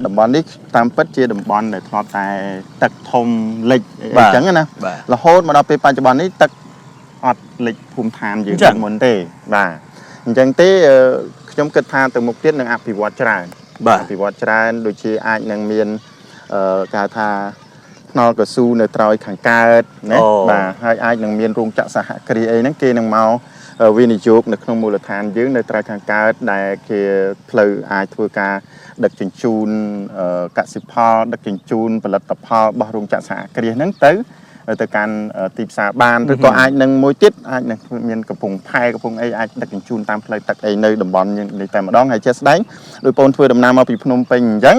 តំបន់នេះតាមពិតជាតំបន់ដែលធ្លាប់តែទឹកធំលិចអញ្ចឹងណារហូតមកដល់ពេលបច្ចុប្បន្ននេះទឹកអត់លិចភូមិឋានយើងដូចមុនទេបាទអញ្ចឹងទេខ្ញុំគិតថាទៅមុខទៀតនឹងអភិវឌ្ឍច្រើនអភិវឌ្ឍច្រើនដូចជាអាចនឹងមានគេថាថ្នល់កស៊ូនៅត្រោយខាងកើតណាបាទហើយអាចនឹងមានរោងចក្រសហគ្រាសអីហ្នឹងគេនឹងមកវិនិយោគនៅក្នុងមូលដ្ឋានយើងនៅត្រោយខាងកើតដែលគេផ្លូវអាចធ្វើការដឹកជញ្ជូនកសិផលដឹកជញ្ជូនផលិតផលរបស់រោងចក្រសហគ្រាសហ្នឹងទៅកាន់ទីផ្សារបានឬក៏អាចនឹងមួយទៀតអាចនឹងមានកំពង់ផែកំពង់អីអាចដឹកជញ្ជូនតាមផ្លូវទឹកអីនៅតំបន់នេះតែម្ដងហើយជាក់ស្ដែងដោយបងធ្វើដំណើរមកពីភ្នំពេញអញ្ចឹង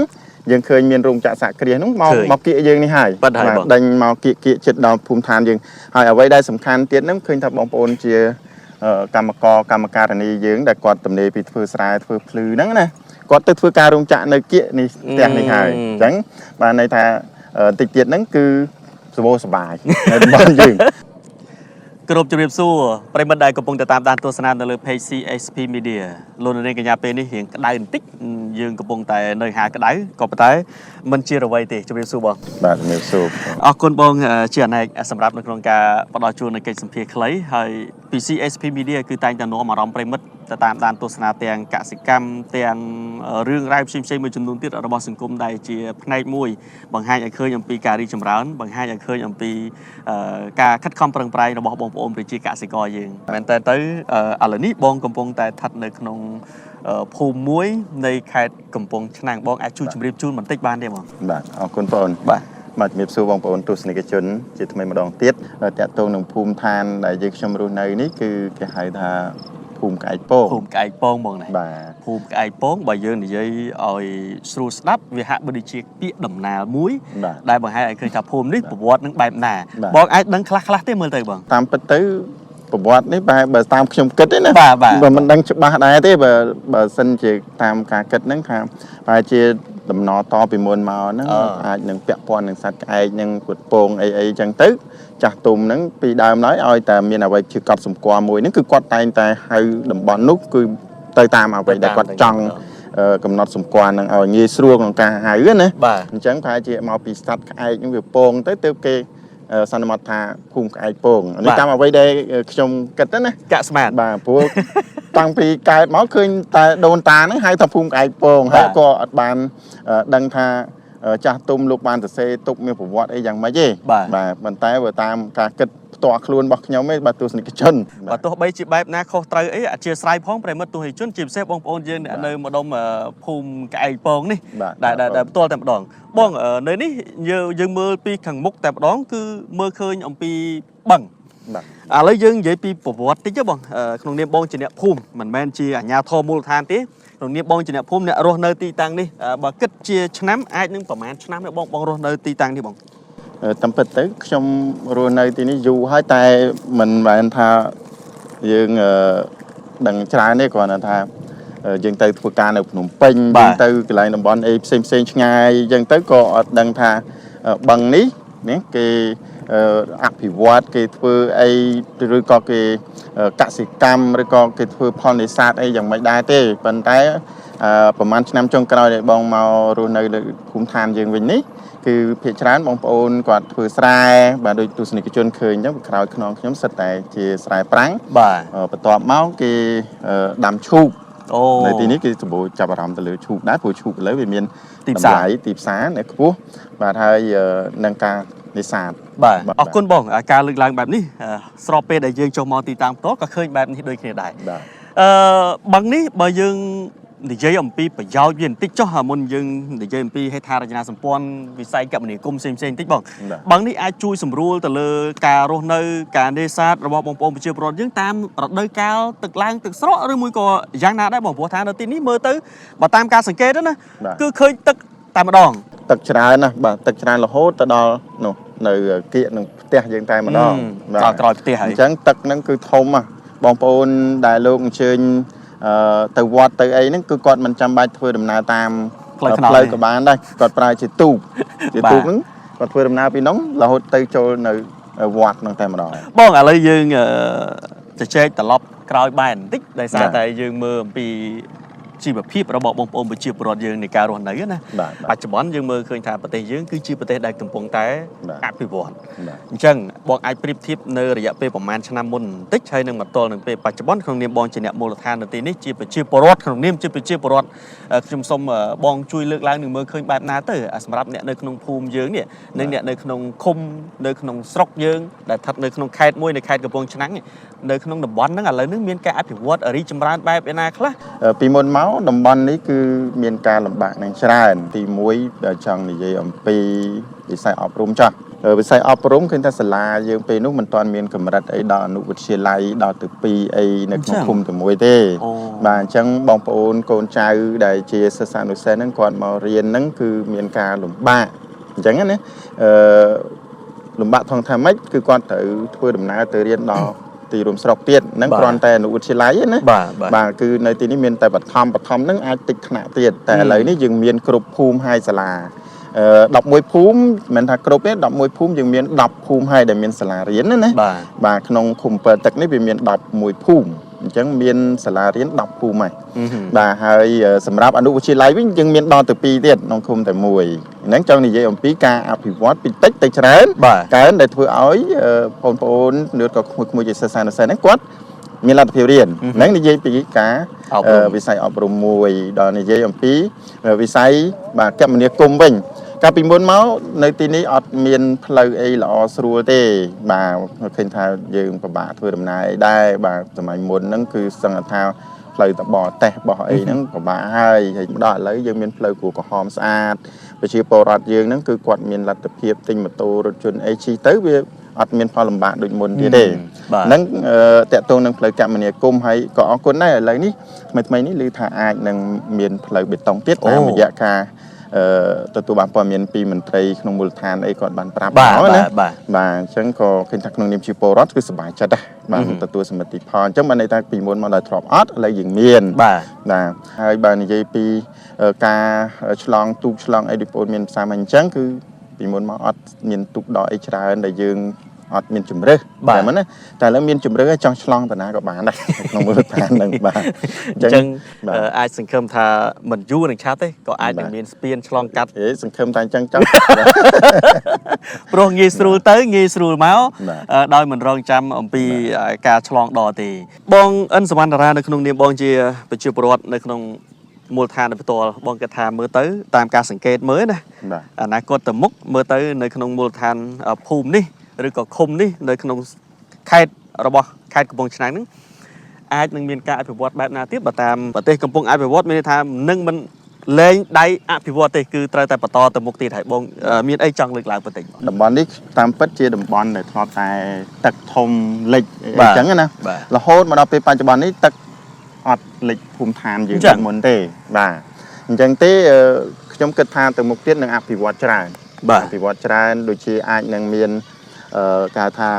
យើងឃើញមានរោងចក្រសហគ្រាសហ្នឹងមកគៀកយើងនេះហើយដេញមកគៀកចិត្តដល់ភូមិឋានយើងហើយអ្វីដែលសំខាន់ទៀតហ្នឹងឃើញថាបងប្អូនជាកម្មការិនីយើងដែលគាត់ទំនេរពីធ្វើស្រែធ្វើភ្លឺហ្នឹងណាគាត់ទៅធ្វើការរោងចក្រនៅគៀកនេះផ្ទះនេះហើយអញ្ចឹងបាទន័យថាតិចទៀតហ្នឹងគឺសบายនៅតំបន់យើងគ្រប់ជម្រាបសួរប្រិមិត្តដែលកំពុងតែតាមដានទស្សនានៅលើ page CSP Media លោកនាងកញ្ញាពេលនេះរៀងក្តៅបន្តិចយើងកំពុងតែនៅហាក្តៅក៏ប៉ុន្តែមិនជាអ្វីទេជម្រាបសួរបងបាទជំរាបសួរអរគុណបងជាអនេកសម្រាប់នៅក្នុងការផ្ដល់ជូននៅកិច្ចសម្ភារខ្លីហើយពី CSP Media គឺតែងតែនាំអារម្មណ៍ប្រិមិត្តទៅតាមដានទស្សនាទាំងកសិកម្មទាំងរឿងរ៉ាវផ្សេងៗមួយចំនួនទៀតរបស់សង្គមដែលជាផ្នែកមួយបង្ហាញឲ្យឃើញអំពីការរីកចម្រើនបង្ហាញឲ្យឃើញអំពីការខិតខំប្រឹងប្រែងរបស់បងប្អូនប្រជាកសិករយើងមែនតើទៅឥឡូវនេះបងកំពុងតែស្ថិតនៅក្នុងភូមិមួយនៃខេត្តកំពង់ឆ្នាំងបងអាចជួយជម្រាបជូនបន្តិចបានទេបងបាទអរគុណបងប្អូនបាទជំរាបសួរបងប្អូនទស្សនិកជនជាថ្មីម្ដងទៀតតាក់ទងនឹងភូមិឋានដែលយើងខ្ញុំរស់នៅនេះគឺគេហៅថាភូមិក្អែកពងភូមិក្អែកពងបងណាបាទភូមិក្អែកពងបើយើងនិយាយឲ្យស្រួលស្ដាប់វាហាក់បីដូចជាពាក្យដំណាលមួយដែលបង្ហាញឲ្យឃើញថាភូមិនេះប្រវត្តិនឹងបែបណាបងអាចដឹងខ្លះទេមើលទៅបងតាមពិតទៅប្រវត្តិនេះបើតាមខ្ញុំគិតទេណាបើមិនដឹងច្បាស់ដែរទេបើសិនជាតាមការគិតហ្នឹងថាប្រហែលជាដំណតពីមុនមកហ្នឹងអាចនឹងពាក់ព័ន្ធនឹងសត្វក្អែកនឹងគួតពងអីចឹងទៅចាស់ទុំហ្នឹងពីដើមឡើយឲ្យតែមានអ្វីជាកត់សម្គាល់មួយហ្នឹងគឺគាត់តែងតែហៅតំបន់នោះគឺទៅតាមអ្វីដែលគាត់ចង់កំណត់សម្គាល់នឹងឲ្យងាយស្រួលក្នុងការហៅណាអញ្ចឹងប្រហែលជាមកពីសត្វក្អែកហ្នឹងវាពងទៅគេសន្មតថាភូមិក្អែកពងនេះតាមអ្វីដែលខ្ញុំគិតណាកាក់ស្មានបាទព្រោះតាំងពីកើតមកឃើញតែដូនតាហ្នឹងហៅថាភូមិក្អែកពងហើយក៏អត់បានដឹងថាចាស់ទុំលោកបានសរសេរទុកមានប្រវត្តិអីយ៉ាងម៉េចទេបាទប៉ុន្តែបើតាមការគិតផ្ទាល់ខ្លួនរបស់ខ្ញុំឯងបាទទស្សនិកជនបាទទោះបីជាបែបណាខុសត្រូវអីអធិស្ឋានផងប្រិមិត្តទស្សនិកជនជាពិសេសបងប្អូនយើងនៅម្ដុំភូមិក្អែកពងនេះដែលផ្ទាល់តែម្ដងបងនៅនេះយើងមើលពីខាងមុខតែម្ដងគឺមើលឃើញអំពីបឹងឥឡូវយើងនិយាយពីប្រវត្តិតិចបងក្នុងនាមបងជាអ្នកភូមិមិនមែនជាអាជ្ញាធរមូលដ្ឋានទេក្នុងនាមបងជាអ្នកភូមិអ្នករស់នៅទីតាំងនេះបើគិតជាឆ្នាំអាចនឹងប្រហែលឆ្នាំទេបងរស់នៅទីតាំងនេះបងតាមពិតទៅខ្ញុំរស់នៅទីនេះយូរហើយតែមិនមែនថាយើងដឹងច្រើនទេគ្រាន់តែថាយើងទៅធ្វើការនៅភ្នំពេញយើងទៅកន្លែងតំបន់អីផ្សេងឆ្ងាយអញ្ចឹងទៅក៏អត់ដឹងថាបឹងនេះគេអភិវឌ្ឍគេធ្វើអីឬក៏គេកសិកម្មឬក៏គេធ្វើផលនេសាទអីយ៉ាងម៉េចដែរទេប៉ុន្តែប្រហែលឆ្នាំចុងក្រោយដែលបងមករស់នៅភូមិឋានយើងវិញនេះគឺភាគច្រើនបងប្អូនគាត់ធ្វើស្រែបាទដូចទស្សនិកជនឃើញអញ្ចឹងក្រោយខ្នងខ្ញុំសិតតែជាស្រែប្រាំងបាទបន្ទាប់មកគេដាំឈូកនៅទីនេះគេសម្បូរចាប់អារម្មណ៍ទៅលើឈូកដែរព្រោះឈូកឥឡូវវាមានទីផ្សារនៅខ្ពស់បាទហើយនឹងការនេសាទបាទអរគុណបងការលើកឡើងបែបនេះស្របពេលដែលយើងចុះមកទីតាំងផ្ទាល់ក៏ឃើញបែបនេះដូចគ្នាដែរបឹងនេះបើយើងនិយាយអំពីប្រយោជន៍វាបន្តិចចុះមុនយើងនិយាយអំពីហេដ្ឋារចនាសម្ព័ន្ធវិស័យគមនាគមន៍ផ្សេងបន្តិចបងបឹងនេះអាចជួយសម្រួលទៅលើការរស់នៅការនេសាទរបស់បងប្អូនប្រជាពលរដ្ឋយើងតាមរដូវកាលទឹកឡើងទឹកស្រកឬមួយក៏យ៉ាងណាដែរបងព្រោះថានៅទីនេះមើលទៅបើតាមការសង្កេតណាគឺឃើញទឹកតែម្ដងទឹកច្រើនណាស់បាទទឹកច្រើនរហូតទៅដល់នោះនៅគៀកនឹងផ្ទះយើងតែម្ដងក្រោយផ្ទះហើយអញ្ចឹងទឹកហ្នឹងគឺធំបងប្អូនដែលលោកអញ្ជើញទៅវត្តទៅអីហ្នឹងគឺគាត់មិនចាំបាច់ធ្វើដំណើរតាមផ្លូវក៏បានដែរគាត់ប្រើជាទូកហ្នឹងគាត់ធ្វើដំណើរពីនោះរហូតទៅចូលនៅវត្តហ្នឹងតែម្ដងបងឥឡូវយើងជជែកត្រឡប់ក្រោយបែនបន្តិចដោយសារតែយើងមើលអំពី ជីវភាពរបស់បងប្អូនប្រជាពលរដ្ឋយើងនៃការរស់នៅណាបច្ចុប្បន្នយើងមើលឃើញថាប្រទេសយើងគឺជាប្រទេសដែលកំពុងតែអភិវឌ្ឍអញ្ចឹងបងអាចប្រៀបធៀបនៅរយៈពេលប្រហែលឆ្នាំមុនបន្តិចហើយនឹងមកទល់នឹងពេលបច្ចុប្បន្នក្នុងនាមបងជាអ្នកមូលដ្ឋាននៅទីនេះជាប្រជាពលរដ្ឋក្នុងនាមជាប្រជាពលរដ្ឋខ្ញុំសូមបងជួយលើកឡើងនឹងមើលឃើញបែបណាទៅសម្រាប់អ្នកនៅក្នុងភូមិយើងនេះនិងអ្នកនៅក្នុងឃុំនៅក្នុងស្រុកយើងដែលស្ថិតនៅក្នុងខេត្តមួយនៅខេត្តកំពង់ឆ្នាំងនៅក្នុងតំបន់ហ្នឹងឥឡូវនេះមានការអភិវឌ្ឍរីកចម្រើនបែបឯណាខ្លះពីមុនមកតំបន់នេះគឺមានការលំបាកនឹងច្រើនទី1ចង់និយាយអំពីវិស័យអប់រំចាស់វិស័យអប់រំឃើញថាសាលាយើងពេលនោះមិនទាន់មានកម្រិតអីដល់អនុវិទ្យាល័យដល់ទៅ2អីនៅក្នុងភូមិតែមួយទេបាទអញ្ចឹងបងប្អូនកូនចៅដែលជាសិស្សានុសិស្សហ្នឹងគាត់មករៀនហ្នឹងគឺមានការលំបាកអញ្ចឹងណាលំបាកថងថាម៉េចគឺគាត់ត្រូវធ្វើដំណើរទៅរៀនដល់ទីរួមស្រុកទៀតហ្នឹងគ្រាន់តែអនុវិទ្យាល័យណាបាទគឺនៅទីនេះមានតែបឋមហ្នឹងអាចតិចថ្នាក់ទៀតតែឥឡូវនេះយើងមានគ្រប់ភូមិហើយសាលា11ភូមិមិនថាគ្រប់ទេ11ភូមិយើងមាន10ភូមិហើយដែលមានសាលារៀនណាបាទក្នុងឃុំពើទឹកនេះវាមាន11ភូមិអញ្ចឹងមានសាលារៀន10ភូមិហើយបាទហើយសម្រាប់អនុវិទ្យាល័យវិញយើងមានដល់ទៅ2ទៀតក្នុងឃុំតែមួយហ្នឹងចង់និយាយអំពីការអភិវឌ្ឍពីតិចទៅច្រើនកើនដែលធ្វើឲ្យបងប្អូនឬក៏ក្មួយៗជាសិស្សានុសិស្សហ្នឹងគាត់មានលទ្ធភាពរៀនហ្នឹងនិយាយពីការវិស័យអប់រំមួយដល់និយាយអំពីវិស័យបាទគមនាគមន៍វិញកាលពីមុនមកនៅទីនេះអត់មានផ្លូវអីល្អស្រួលទេបាទឃើញថាយើងពិបាកធ្វើដំណើរអីដែរបាទសម័យមុនហ្នឹងគឺសង្កត់ថាផ្លូវតបតេះបោះអីហ្នឹងពិបាកហើយមកដល់ឥឡូវយើងមានផ្លូវគួរក្រហមស្អាតប្រជាពលរដ្ឋយើងហ្នឹងគឺគាត់មានលទ្ធភាពទិញម៉ូតូរថយន្តអីជិះទៅវាអត់មានផលលំបាកដូចមុនទៀតទេហ្នឹងតកតងនឹងផ្លូវគមនាគមន៍ហើយក៏អរគុណដែរឥឡូវនេះថ្មីនេះឮថាអាចនឹងមានផ្លូវបេតុងទៀតតាមរយៈការទទួលបានព័ត៌មានពីមន្ត្រីក្នុងមូលដ្ឋានអីគាត់បានប្រាប់មកណាបាទអញ្ចឹងក៏ឃើញថាក្នុងនាមជាពលរដ្ឋគឺសប្បាយចិត្តដែរបាទទទួលសមិទ្ធផលអញ្ចឹងបានន័យថាពីមុនមកដល់ធ្លាប់អត់ឥឡូវយើងមានបាទហើយបើនិយាយពីការឆ្លងទូកឆ្លងអីដូចបងមានផ្សាយមកអញ្ចឹងគឺពីមុនមកអត់មានទូកដកអីច្រើនដែលយើងអត់មានជំរើសតែមិនណាតែឥឡូវមានជំរើសឲ្យចង់ឆ្លងតាណាក៏បានដែរក្នុងមូលដ្ឋានហ្នឹងបាទអញ្ចឹងអាចសង្ឃឹមថាមិនយូរនឹងឆាប់ទេក៏អាចនឹងមានស្ពានឆ្លងកាត់សង្ឃឹមតែអញ្ចឹងចង់ព្រោះងាយស្រួលទៅងាយស្រួលមកដោយមិនរងចាំអំពីការឆ្លងដកទេបងអិនសវណ្ណរានៅក្នុងនាមបងជាប្រជាពលរដ្ឋនៅក្នុងមូលដ្ឋានផ្ទាល់បងគិតថាមើលទៅតាមការសង្កេតមើលណាអនាគតទៅមុខមើលទៅនៅក្នុងមូលដ្ឋានភូមិនេះឬក៏ឃុំនេះនៅក្នុងខេត្តរបស់ខេត្តកំពង់ឆ្នាំងហ្នឹងអាចនឹងមានការអភិវឌ្ឍបែបណាទៀតបើតាមប្រទេសកំពុងអភិវឌ្ឍមានន័យថានឹងមិនលែងដៃអភិវឌ្ឍទេគឺត្រូវតែបន្តទៅមុខទៀតហើយបងមានអីចង់លើកឡើងបន្តិចតំបន់នេះតាមពិតជាតំបន់ដែលធ្លាប់តែទឹកធំលិចអញ្ចឹងណារហូតមកដល់ពេលបច្ចុប្បន្ននេះទឹកអត់លិចភូមិឋានយើងដូចមុនទេបាទអញ្ចឹងទេខ្ញុំគិតថាទៅមុខទៀតនឹងអភិវឌ្ឍច្រើនអភិវឌ្ឍច្រើនដូចជាអាចនឹងមានការថា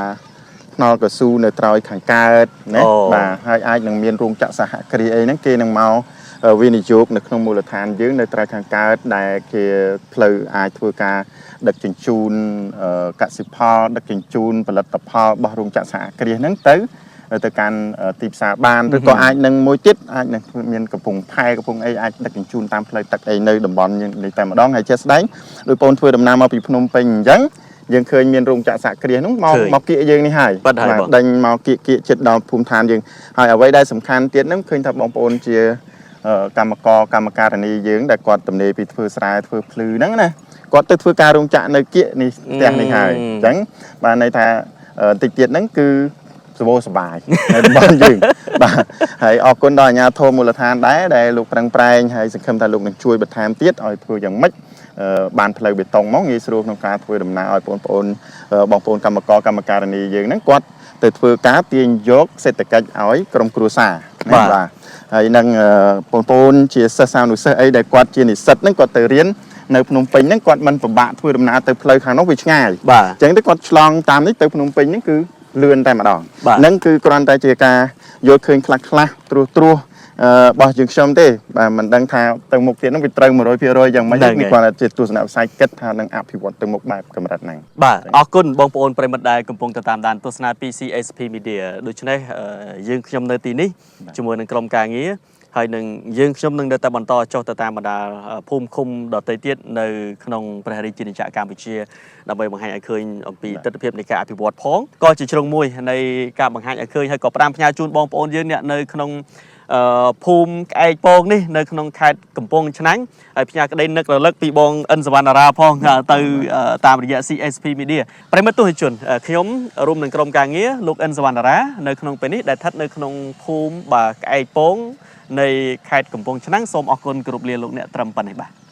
ថ្នល់កស៊ូនៅត្រោយខាងកើតណាបាទហើយអាចនឹងមានរោងចក្រសហគ្រាសអីហ្នឹងគេនឹងមកវិនិយោគនៅក្នុងមូលដ្ឋានយើងនៅត្រោយខាងកើតដែលគេផ្លូវអាចធ្វើការដឹកជញ្ជូនកសិផលដឹកជញ្ជូនផលិតផលរបស់រោងចក្រសហគ្រាសហ្នឹងទៅកាន់ទីផ្សារបានឬក៏អាចនឹងមួយទៀតអាចនឹងមានកំពង់ផែកំពង់អីអាចដឹកជញ្ជូនតាមផ្លូវទឹកអីនៅតំបន់នេះតែម្ដងហើយជាក់ស្ដែងដោយបងធ្វើដំណើរមកពីភ្នំពេញអញ្ចឹងយើងឃើញមានរោងចក្រសហគ្រាសហ្នឹងមកគៀកយើងនេះហើយដេញមកគៀកចិត្តដល់ភូមិឋានយើងហើយអ្វីដែលសំខាន់ទៀតហ្នឹងឃើញថាបងប្អូនជាកម្មការិនីយើងដែលគាត់ទំនេរពីធ្វើស្រែធ្វើភ្លឺហ្នឹងណាគាត់ទៅធ្វើការរោងចក្រនៅគៀកនេះផ្ទះនេះហើយអញ្ចឹងបានន័យថាតិចទៀតហ្នឹងគឺសบายនៅតំបន់យើងបាទហើយអរគុណដល់អាជ្ញាធរមូលដ្ឋានដែរដែលលោកប្រឹងប្រែងហើយសង្ឃឹមថាលោកនឹងជួយបន្ថែមទៀតឲ្យធ្វើយ៉ាងម៉េចបានផ្លូវបេតុងមកងាយស្រួលក្នុងការធ្វើដំណើរឲ្យបងប្អូនកម្មការិនីយើងហ្នឹងគាត់ទៅធ្វើការទាញយកសេដ្ឋកិច្ចឲ្យក្រុមគ្រួសារបាទហើយនឹងបងប្អូនជាសិស្សានុសិស្សអីដែលគាត់ជានិស្សិតហ្នឹងគាត់ទៅរៀននៅភ្នំពេញហ្នឹងគាត់មិនពិបាកធ្វើដំណើរទៅផ្លូវខាងនោះវាឆ្ងាយអញ្ចឹងទៅគាត់ឆ្លងតាមនេះទៅភ្នំពេញហ្នឹងគឺលឿនតែម្ដងហ្នឹងគឺគ្រាន់តែជាការយល់ឃើញខ្លះត្រួសរបស់យើងខ្ញុំទេបាទមិនដឹងថាទៅមុខទៀតហ្នឹងវាត្រូវ 100% យ៉ាងម៉េចនេះគាត់ជាទស្សនវិស័យគិតថានឹងអភិវឌ្ឍទៅមុខបែបកម្រិតហ្នឹងបាទអរគុណបងប្អូនប្រិមិត្តដែលកំពុងតាមដានទស្សនា PCSP Media ដូច្នេះយើងខ្ញុំនៅទីនេះជាមួយនឹងក្រុមការងារហ ហើយនឹងយើងខ្ញុំនឹងនៅតែបន្តចុះទៅតាមបណ្ដាភូមិឃុំដទៃទៀតនៅក្នុងព្រះរាជាណាចក្រកម្ពុជាដើម្បីបង្ហាញឲ្យឃើញអំពីទស្សនវិជ្ជានៃការអភិវឌ្ឍផងក៏ជាជ្រុងមួយនៃការបង្ហាញឲ្យឃើញហើយក៏ផ្ដាំផ្ញើជូនបងប្អូនយើងអ្នកនៅក្នុងភូមិក្អែកពងនេះនៅក្នុងខេត្តកំពង់ឆ្នាំងហើយផ្ញើក្តីនឹករលឹកពីបងអិនសវណ្ណារាផងទៅតាមរយៈ CSP Media ប្រិមត្តទស្សនិកជនខ្ញុំរួមនឹងក្រុមការងារលោកអិនសវណ្ណារានៅក្នុងពេលនេះដែលស្ថិតនៅក្នុងភូមិក្អែកពងនៃខេត្តកំពង់ឆ្នាំងសូមអរគុណគ្រប់លាលោកអ្នកត្រឹមប៉ុណ្ណេះបាទ